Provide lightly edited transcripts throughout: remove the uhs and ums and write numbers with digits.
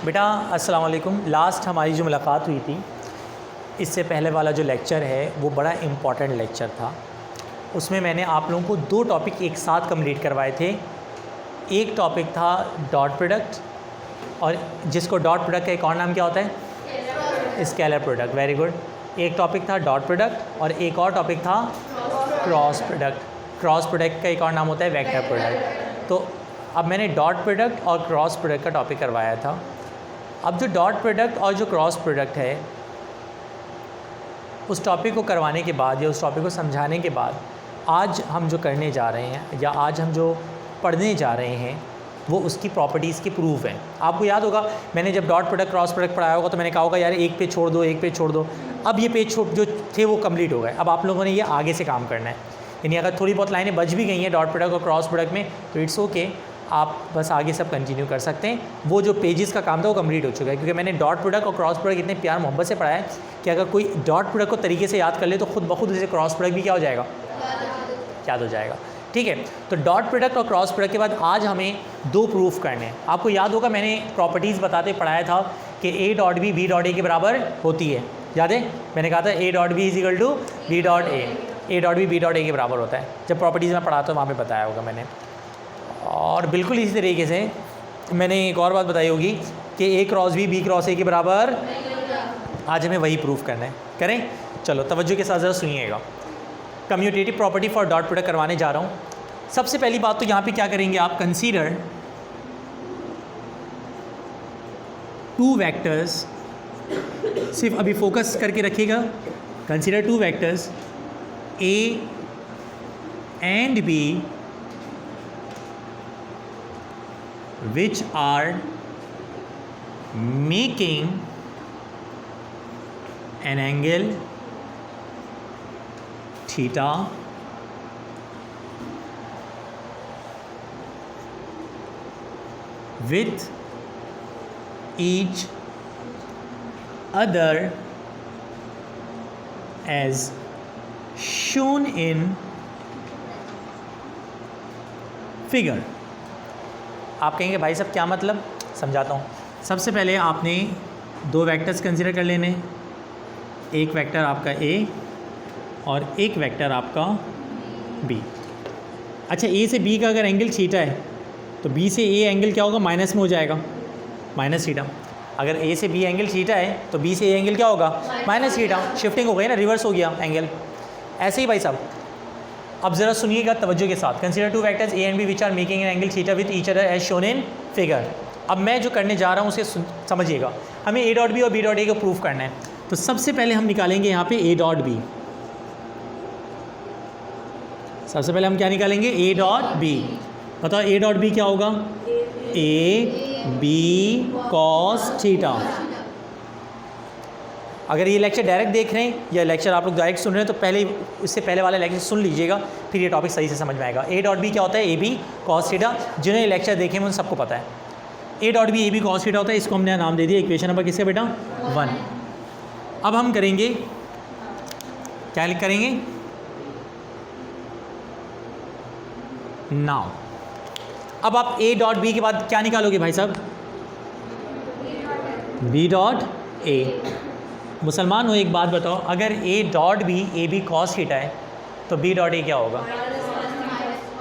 बेटा अस्सलाम वालेकुम। लास्ट हमारी जो मुलाकात हुई थी, इससे पहले वाला जो लेक्चर है वो बड़ा इम्पॉर्टेंट लेक्चर था। उसमें मैंने आप लोगों को 2 टॉपिक एक साथ कंप्लीट करवाए थे। एक टॉपिक था डॉट प्रोडक्ट, और जिसको डॉट प्रोडक्ट का एक और नाम क्या होता है? Scalar product. Very good. एक टॉपिक था डॉट प्रोडक्ट और एक और टॉपिक था क्रॉस प्रोडक्ट। क्रॉस प्रोडक्ट का एक और नाम होता है वेक्टर प्रोडक्ट। तो अब मैंने डॉट प्रोडक्ट और क्रॉस प्रोडक्ट का टॉपिक करवाया था। अब जो डॉट प्रोडक्ट और जो क्रॉस प्रोडक्ट है, उस टॉपिक को करवाने के बाद या उस टॉपिक को समझाने के बाद आज हम जो करने जा रहे हैं या आज हम जो पढ़ने जा रहे हैं वो उसकी प्रॉपर्टीज़ के प्रूफ हैं। आपको याद होगा मैंने जब डॉट प्रोडक्ट क्रॉस प्रोडक्ट पढ़ाया होगा तो मैंने कहा होगा यार एक पेज छोड़ दो, एक पेज छोड़ दो। अब ये पेज जो थे वो कंप्लीट हो गए। अब आप लोगों ने ये आगे से काम करना है। यानी अगर थोड़ी बहुत लाइनें बच भी गई हैं डॉट प्रोडक्ट और क्रॉस प्रोडक्ट में तो इट्स ओके, आप बस आगे सब कंटिन्यू कर सकते हैं। वो जो पेजेस का काम था वो कंप्लीट हो चुका है, क्योंकि मैंने डॉट प्रोडक्ट और क्रॉस प्रोडक्ट इतने प्यार मोहब्बत से पढ़ाया है कि अगर कोई डॉट प्रोडक्ट को तरीके से याद कर ले तो खुद ब खुद उसे क्रॉस प्रोडक्ट भी क्या हो जाएगा, याद हो जाएगा। ठीक है, तो डॉट प्रोडक्ट और क्रॉस प्रोडक्ट के बाद आज हमें 2 प्रूफ करने हैं। आपको याद होगा मैंने प्रॉपर्टीज़ बताते पढ़ाया था कि A dot B dot A के बराबर होती है। याद है मैंने कहा था A dot B is equal to B dot A dot B dot A के बराबर होता है। जब प्रॉपर्टीज़ में पढ़ाता हूँ वहाँ पे बताया होगा मैंने। और बिल्कुल इसी तरीके से मैंने एक और बात बताई होगी कि ए क्रॉस बी क्रॉस ए के बराबर। आज हमें वही प्रूफ करना है। करें? चलो तवज्जो के साथ ज़रा सुनिएगा। Commutative property for dot product करवाने जा रहा हूँ। सबसे पहली बात तो यहाँ पे क्या करेंगे आप, कंसीडर 2 वेक्टर्स। सिर्फ अभी फोकस करके रखिएगा। Consider 2 vectors A and B which are making an angle theta with each other as shown in figure। आप कहेंगे भाई साहब क्या मतलब, समझाता हूँ। सबसे पहले आपने 2 वेक्टर्स कंसीडर कर लेने। एक वेक्टर आपका ए और एक वेक्टर आपका बी। अच्छा, ए से बी का अगर एंगल थीटा है तो बी से ए एंगल क्या होगा, माइनस में हो जाएगा, माइनस थीटा। अगर ए से बी एंगल थीटा है तो बी से ए एंगल क्या होगा, माइनस थीटा। शिफ्टिंग हो गई ना, रिवर्स हो गया एंगल। ऐसे ही भाई साहब अब ज़रा सुनिएगा तवज्जो के साथ। Consider 2 vectors A and B which are making an angle theta with each other as shown in figure. अब मैं जो करने जा रहा हूँ उसे समझिएगा। हमें ए डॉट बी और बी डॉट ए को प्रूफ करना है। तो सबसे पहले हम निकालेंगे यहाँ पे ए डॉट बी। सबसे पहले हम क्या निकालेंगे, ए डॉट बी। बताओ ए डॉट बी क्या होगा, ए बी कॉस थीटा। अगर ये लेक्चर डायरेक्ट देख रहे हैं या लेक्चर आप लोग डायरेक्ट सुन रहे हैं तो पहले इससे पहले वाला लेक्चर सुन लीजिएगा, फिर ये टॉपिक सही से समझ में आएगा। ए डॉट बी क्या होता है, ए बी कॉस थीटा। जिन्हें ये लेक्चर देखे हैं उन सबको पता है A dot B A B cos theta होता है। इसको हमने नाम दे दिया इक्वेशन नंबर किसका बेटा, 1। अब हम करेंगे क्या करेंगे नाउ। अब आप ए डॉट बी के बाद क्या निकालोगे भाई साहब, बी डॉट ए। मुसलमान हो, एक बात बताओ, अगर A dot B A B cos theta है तो बी डॉट ए क्या होगा,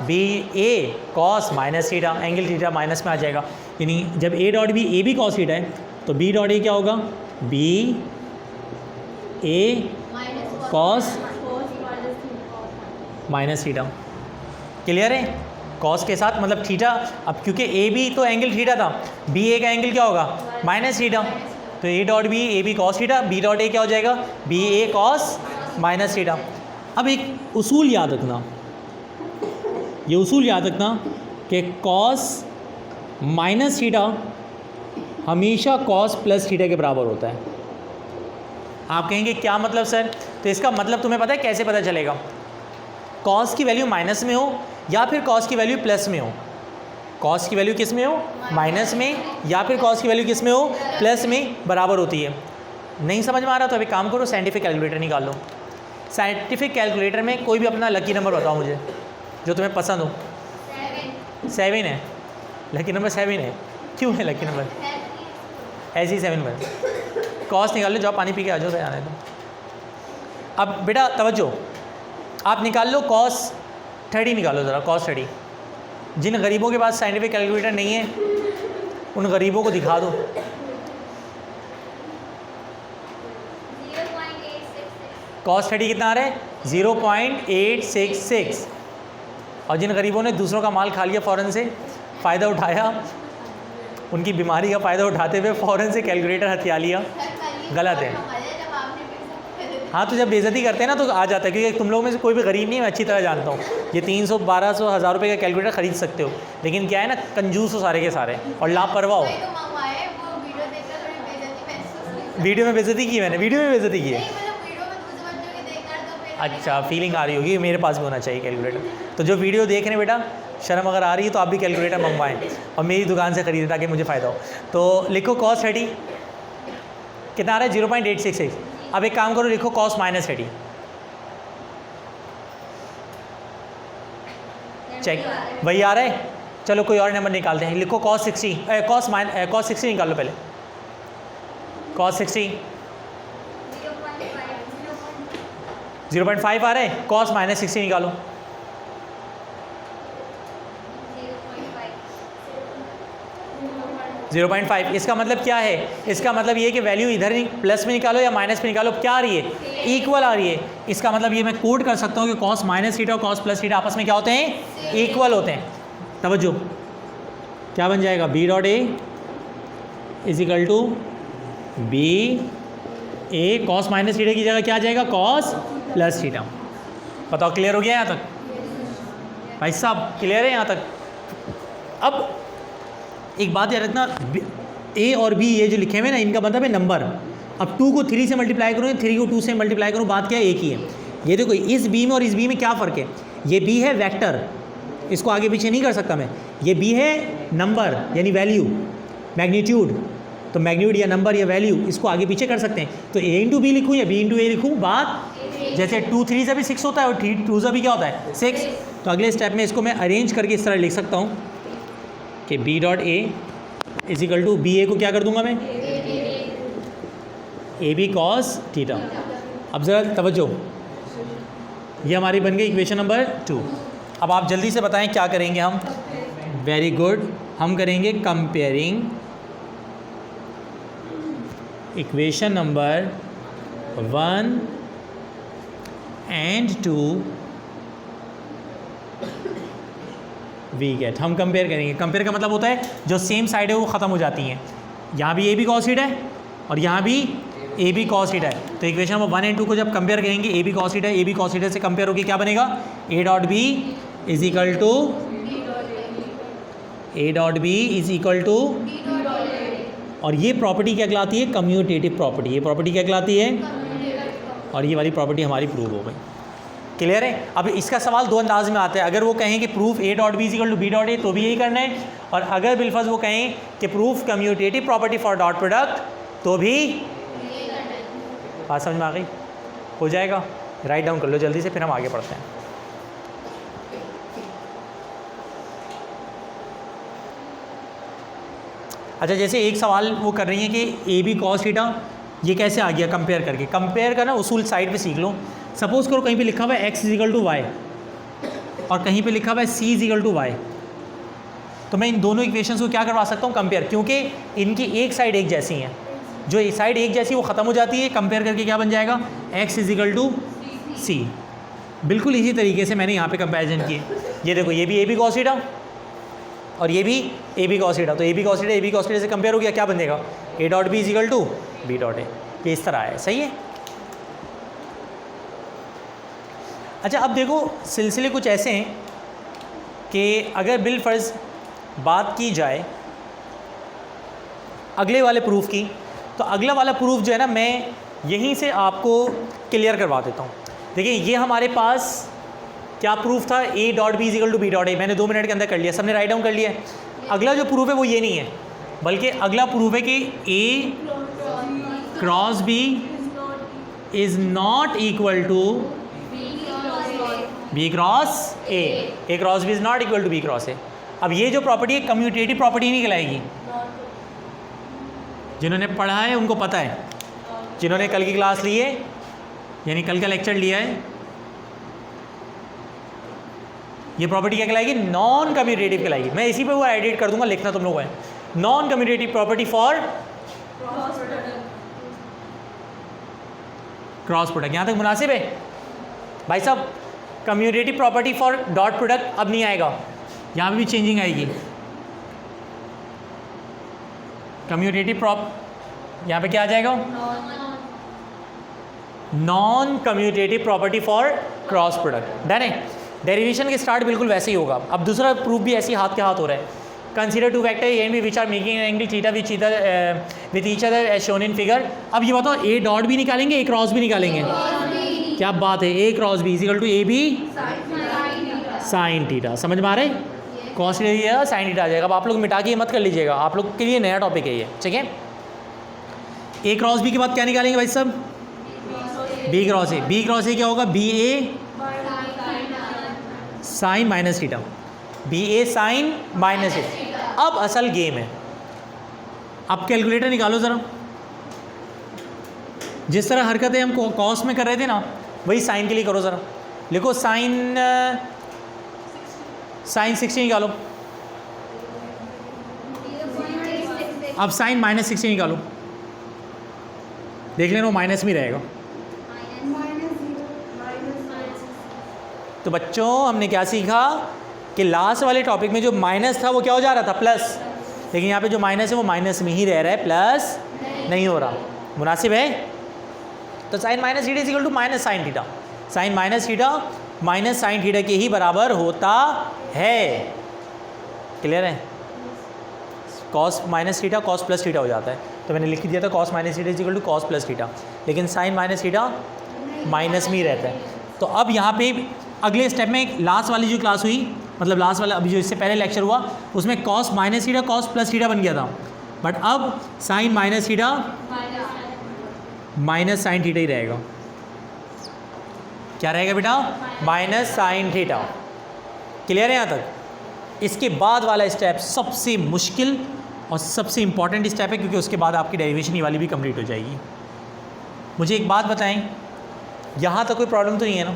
B A cos minus theta. Angle theta minus में आ जाएगा। यानी जब A dot B A B cos theta है तो बी डॉट ए क्या होगा, B A cos minus theta. Clear है? कॉस के साथ मतलब थीटा। अब क्योंकि ए बी तो एंगल थीटा था, बी ए का एंगल क्या होगा, माइनस थीटा। तो A dot B A B cos theta, B dot A क्या हो जाएगा, B A cos minus theta. अब एक उसूल याद रखना, ये उसूल याद रखना कि कॉस माइनस थीटा हमेशा कॉस प्लस थीटा के बराबर होता है। आप कहेंगे क्या मतलब सर, तो इसका मतलब तुम्हें पता है कैसे पता चलेगा, कॉस की वैल्यू माइनस में हो या फिर कॉस की वैल्यू प्लस में हो। कॉस की वैल्यू किस में हो, माइनस में, या फिर कॉस की वैल्यू किस में हो, प्लस में बराबर होती है। नहीं समझ में आ रहा तो अभी काम करो, साइंटिफिक कैलकुलेटर निकाल लो। साइंटिफिक कैलकुलेटर में कोई भी अपना लकी नंबर बताओ मुझे जो तुम्हें पसंद हो। 7 है, लकी नंबर 7 है। क्यों है लकी नंबर? ऐसे ही 7 बन। कॉस निकाल लो, जाओ पानी पी के आ जाओ, आने दो। अब बेटा तवज्जो, आप निकाल लो cos 30 निकालो ज़रा, cos 30। जिन गरीबों के पास साइंटिफिक कैलकुलेटर नहीं है उन गरीबों को दिखा दो। 0.866। cos 30 कितना आ रहा है? 0.866। और जिन गरीबों ने दूसरों का माल खा लिया, फ़ौरन से फ़ायदा उठाया, उनकी बीमारी का फ़ायदा उठाते हुए फ़ौरन से कैलकुलेटर हथिया लिया, गलत है। हाँ, तो जब बेइज्जती करते हैं ना तो आ जाता है, क्योंकि तुम लोगों में से कोई भी गरीब नहीं है, मैं अच्छी तरह जानता हूँ। ये 300, 1200, 1000 रुपये का कैलकुलेटर ख़रीद सकते हो, लेकिन क्या है ना, कंजूस हो सारे के सारे और लापरवाह हो। वीडियो में बेइज्जती की मैंने, वीडियो में बेइज्जती की है। अच्छा, फीलिंग आ रही होगी, मेरे पास भी होना चाहिए कैलकुलेटर। तो जो वीडियो देख रहे हैं बेटा, शर्म अगर आ रही है तो आप भी कैलकुलेटर मंगवाएं और मेरी दुकान से ख़रीदें ताकि मुझे फ़ायदा हो। तो लिखो cos 30 कितना आ रहा है? 0.866। अब एक काम करो, लिखो cos माइनस 30। चेक, वही आ रहा है? चलो कोई और नंबर निकालते हैं। लिखो cos 60, cos 60 निकालो पहले। cos 60 0.5 आ रहा है, cos माइनस 60 निकालो। 0.5। इसका मतलब क्या है? इसका मतलब ये कि वैल्यू इधर प्लस में निकालो या माइनस में निकालो, क्या आ रही है? इक्वल आ रही है। इसका मतलब ये मैं कोड कर सकता हूँ कि cos माइनस थीटा और cos प्लस थीटा आपस में क्या होते हैं? इक्वल होते हैं। तवज्जो, क्या बन जाएगा? b dot A is equal to B A cos minus theta की जगह क्या आ जाएगा? cos plus theta. बताओ, क्लियर हो गया यहाँ तक? भाई साहब क्लियर है यहाँ तक? अब एक बात याद रखना, ए और बी ये जो लिखे हुए ना, इनका मतलब है नंबर। अब 2 को 3 से मल्टीप्लाई करूँ, 3 को 2 से मल्टीप्लाई करूँ, बात क्या है? एक ही है। ये देखो, इस बी में और इस बी में क्या फ़र्क है? ये बी है वेक्टर, इसको आगे पीछे नहीं कर सकता मैं। ये बी है नंबर यानी वैल्यू, मैग्नीट्यूड। तो मैग्नीट्यूड या नंबर या वैल्यू इसको आगे पीछे कर सकते हैं। तो ए इंटू बी लिखूँ या बी इंटू ए लिखूँ, बात जैसे 2 3 से भी 6 होता है और 3 2 से भी क्या होता है? 6। तो अगले स्टेप में इसको मैं अरेंज करके इस तरह लिख सकता हूँ कि b dot A is equal to B A को क्या कर दूंगा मैं? A B cos theta. अब ज़रा तवज्जो, ये हमारी बन गई इक्वेशन नंबर 2। अब आप जल्दी से बताएं क्या करेंगे हम? वेरी गुड, हम करेंगे comparing equation number 1 and 2 we get. हम कंपेयर करेंगे। कंपेयर का मतलब होता है जो सेम साइड है वो ख़त्म हो जाती हैं। यहाँ भी ए बी कॉस थीटा है और यहाँ भी ए बी कॉस थीटा है। तो इक्वेशन नंबर 1 एंड 2 को जब कंपेयर करेंगे, A B cos theta, A B cos theta से कंपेयर होकर क्या बनेगा? A dot B is equal to और ये प्रॉपर्टी क्या कहलाती है? Commutative property. ये प्रॉपर्टी क्या कहलाती है? और ये वाली प्रॉपर्टी हमारी प्रूव हो गई। क्लियर है? अब इसका सवाल दो अंदाज में आता है। अगर वो कहें कि proof A dot B is equal to B dot A, तो भी यही करना है। और अगर बिलफर्ज वो कहें कि proof commutative property for dot product, तो भी बात समझ में आ गई? हो जाएगा? राइट डाउन कर लो जल्दी से, फिर हम आगे बढ़ते हैं। अच्छा, जैसे एक सवाल वो कर रही हैं कि ए बी कॉस थीटा ये कैसे आ गया कंपेयर करके। कंपेयर का ना उसूल साइड पे सीख लो। सपोज़ करो कहीं पे लिखा हुआ है x is equal to Y और कहीं पे लिखा हुआ है c is equal to Y, तो मैं इन दोनों इक्वेशंस को क्या करवा सकता हूँ? कंपेयर, क्योंकि इनकी एक साइड एक जैसी हैं। जो एक साइड एक जैसी वो ख़त्म हो जाती है, कंपेयर करके क्या बन जाएगा? x is equal to c। बिल्कुल इसी तरीके से मैंने यहाँ पे कंपेरिजन किए। ये देखो, ये भी ए बी कॉस थीटा और ये भी ए बी कॉस थीटा। तो ए बी कॉस थीटा से कंपेयर हो गया, क्या बनेगा? A dot B is equal to B dot A. ये इस तरह है, सही है? अच्छा, अब देखो सिलसिले कुछ ऐसे हैं कि अगर बिलफर्ज बात की जाए अगले वाले प्रूफ की, तो अगला वाला प्रूफ जो है ना, मैं यहीं से आपको क्लियर करवा देता हूँ। देखिए, ये हमारे पास क्या प्रूफ था? A dot B is equal to B dot A. मैंने 2 मिनट के अंदर कर लिया, सबने राइट डाउन कर लिया। अगला जो प्रूफ है वो ये नहीं है, बल्कि अगला प्रूफ है कि A cross B is not equal to B cross A cross B is not equal to B cross A. अब ये जो प्रॉपर्टी है कम्यूटेटिव प्रॉपर्टी नहीं कहलाएगी। जिन्होंने पढ़ा है उनको पता है, जिन्होंने कल की क्लास ली है यानी कल का लेक्चर लिया है, ये प्रॉपर्टी क्या कहलाएगी? नॉन कम्यूटेटिव कहलाएगी। मैं इसी पे वो एडिट कर दूंगा, लिखना तुम लोगों है non commutative property for cross product. यहाँ तक मुनासिब है भाई साहब? Commutative property for dot product अब नहीं आएगा, यहाँ पे भी चेंजिंग आएगी। कम्यूटेटिव यहाँ पे क्या आ जाएगा? Non commutative property for cross product. Done है। डेरिवेशन के स्टार्ट बिल्कुल वैसे ही होगा। अब दूसरा प्रूफ भी ऐसे ही हाथ के हाथ हो रहा है। Consider two vector A and B which are making an angle theta with each other as shown in figure. अब ये बताओ, ए डॉट भी निकालेंगे, ए क्रॉस भी निकालेंगे? क्या बात है, A cross B is equal to A B sine theta. समझ में आ रहा है? कॉस थीटा साइन थीटा आ जाएगा। अब आप लोग मिटा के ये मत कर लीजिएगा, आप लोग के लिए नया टॉपिक है ये, ठीक है। ए क्रॉस बी के बाद क्या निकालेंगे भाई साहब? B cross A. B cross A क्या होगा? B A sine minus theta, B A sine minus theta. अब असल गेम है, अब कैलकुलेटर निकालो ज़रा। जिस तरह हरकतें हम कॉस में कर रहे थे ना, वही साइन के लिए करो ज़रा। लिखो साइन 60 निकालो। अब साइन माइनस 60 निकालो, देख लेना वो माइनस में रहेगा। तो बच्चों हमने क्या सीखा कि लास्ट वाले टॉपिक में जो माइनस था वो क्या हो जा रहा था? प्लस। लेकिन यहाँ पे जो माइनस है वो माइनस में ही रह रहा है, प्लस नहीं हो रहा। मुनासिब है? तो sine minus theta is equal to minus sine theta. Sine minus theta minus sine theta के ही बराबर होता है। क्लियर है? Cos minus theta cos plus theta हो जाता है। तो मैंने लिख दिया था cos minus theta is equal to cos plus theta, लेकिन साइन माइनस थीटा माइनस में ही रहता है। तो अब यहाँ पे अगले स्टेप में लास्ट वाली जो क्लास हुई, मतलब लास्ट वाला अभी जो इससे पहले लेक्चर हुआ, उसमें cos minus theta cos plus theta बन गया था। बट अब sine minus theta minus sine theta ही रहेगा। क्या रहेगा बेटा? Minus sine theta. क्लियर है यहाँ तक? इसके बाद वाला स्टेप सबसे मुश्किल और सबसे इंपॉर्टेंट स्टेप है, क्योंकि उसके बाद आपकी डेरिवेशन वाली भी कंप्लीट हो जाएगी। मुझे एक बात बताएं, यहाँ तक कोई प्रॉब्लम तो नहीं है ना?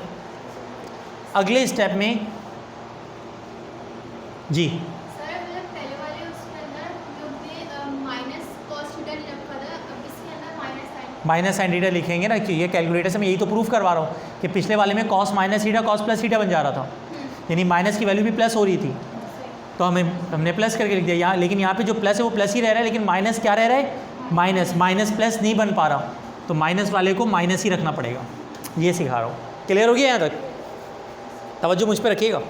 अगले स्टेप में जी सर मतलब पहले वाले उसके अंदर जो भी माइनस cos थीटा लिखा था, अब इसके अंदर माइनस साइन थीटा लिखेंगे ना, कि ये कैलकुलेटर से मैं यही तो प्रूफ करवा रहा हूँ कि पिछले वाले में cos minus theta cos plus theta बन जा रहा था, यानी माइनस की वैल्यू भी प्लस हो रही थी, तो हमने प्लस करके लिख दिया यहाँ। लेकिन यहाँ पे जो प्लस है वो प्लस ही रह रहा है, लेकिन माइनस क्या रह रहा है? माइनस। माइनस प्लस नहीं बन पा रहा, तो माइनस वाले को माइनस ही रखना पड़ेगा। ये सिखा रहा हूँ। क्लियर हो गया यहाँ तक? तवज्जो मुझ पर रखिएगा।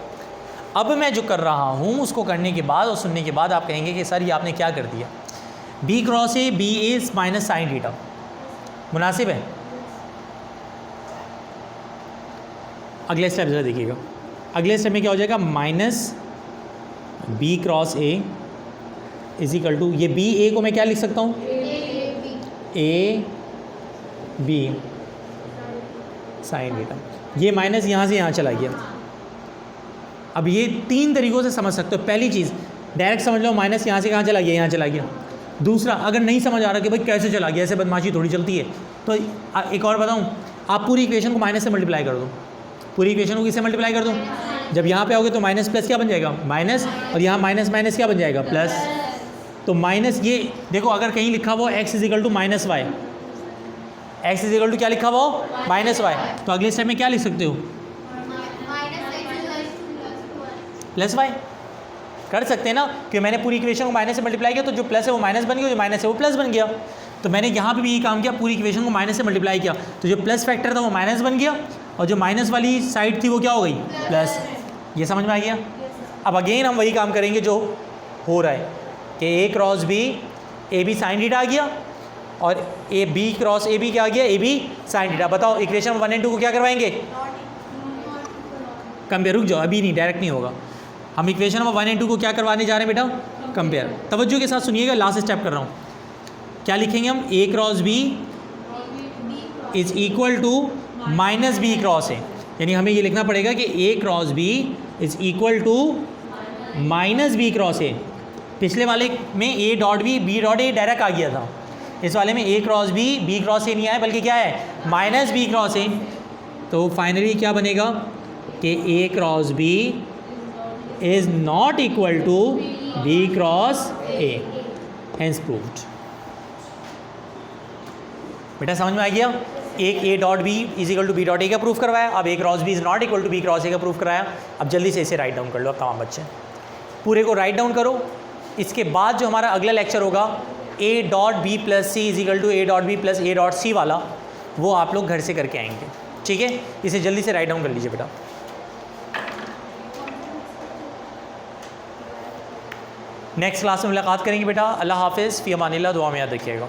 अब मैं जो कर रहा हूँ उसको करने के बाद और सुनने के बाद आप कहेंगे कि सर ये आपने क्या कर दिया। B cross A B A minus sine theta मुनासिब है? अगले स्टेप ज़रा देखिएगा। अगले स्टेप में क्या हो जाएगा? Minus B cross A is equal to, ये बी ए को मैं क्या लिख सकता हूँ? A B sine theta. ये माइनस यहाँ से यहाँ चला गया। अब ये तीन तरीक़ों से समझ सकते हो। पहली चीज़ डायरेक्ट समझ लो, माइनस यहाँ से कहाँ चला गया? यहाँ चला गया। दूसरा, अगर नहीं समझ आ रहा कि भाई कैसे चला गया, ऐसे बदमाशी थोड़ी चलती है, तो एक और बताऊँ, आप पूरी इक्वेशन को माइनस से मल्टीप्लाई कर दो। पूरी इक्वेशन को किससे मल्टीप्लाई कर दो? जब यहाँ पे आओगे तो माइनस प्लस क्या बन जाएगा? माइनस, और यहाँ माइनस माइनस क्या बन जाएगा? प्लस। तो माइनस, ये देखो अगर कहीं लिखा हुआ x is equal to minus y, x is equal to क्या लिखा हुआ? माइनस वाई, तो अगले स्टेप में क्या लिख सकते हो? प्लस वाई कर सकते हैं ना, कि मैंने पूरी इक्वेशन को माइनस से मल्टीप्लाई किया, तो जो प्लस है वो माइनस बन गया, जो माइनस है वो प्लस बन गया। तो मैंने यहाँ पे भी ये काम किया, पूरी इक्वेशन को माइनस से मल्टीप्लाई किया, तो जो प्लस फैक्टर था वो माइनस बन गया, और जो माइनस वाली साइड थी वो क्या हो गई? प्लस। ये समझ में आ गया? अब अगेन हम वही काम करेंगे जो हो रहा है कि A cross B, A B sine theta आ गया, और A B cross A B क्या आ गया? A B sine theta. बताओ इक्वेशन 1 और 2 को क्या करवाएंगे? कंपेयर। रुक जाओ, अभी नहीं, डायरेक्ट नहीं होगा। हम इक्वेशन नंबर 1 और 2 को क्या करवाने जा रहे हैं बेटा? कंपेयर। तवज्जो के साथ सुनिएगा, लास्ट स्टेप कर रहा हूँ। क्या लिखेंगे हम? A cross B is equal to minus B cross A, यानी हमें ये लिखना पड़ेगा कि A cross B is equal to minus B cross A. पिछले वाले में A dot B dot A direct आ गया था, इस वाले में A cross B cross A नहीं आया, बल्कि क्या है माइनस B क्रॉस A। तो फाइनली क्या बनेगा कि A cross B is not equal to B cross A, hence proved. बेटा समझ में आ गया? एक A dot B is equal to B dot A का प्रूफ करवाया, अब A cross B is not equal to B cross A का प्रूफ कराया। अब जल्दी से इसे राइट डाउन कर लो अब तमाम बच्चे, पूरे को राइट डाउन करो। इसके बाद जो हमारा अगला लेक्चर होगा A dot B plus C is equal to A dot B plus A dot C वाला, वो आप लोग घर से करके आएंगे, ठीक है? इसे जल्दी से राइट डाउन कर लीजिए बेटा। नेक्स्ट क्लास में मुलाकात करेंगे बेटा। अल्लाह हाफिज़, फ़ी अमानिल्लाह, दुआ में याद रखिएगा।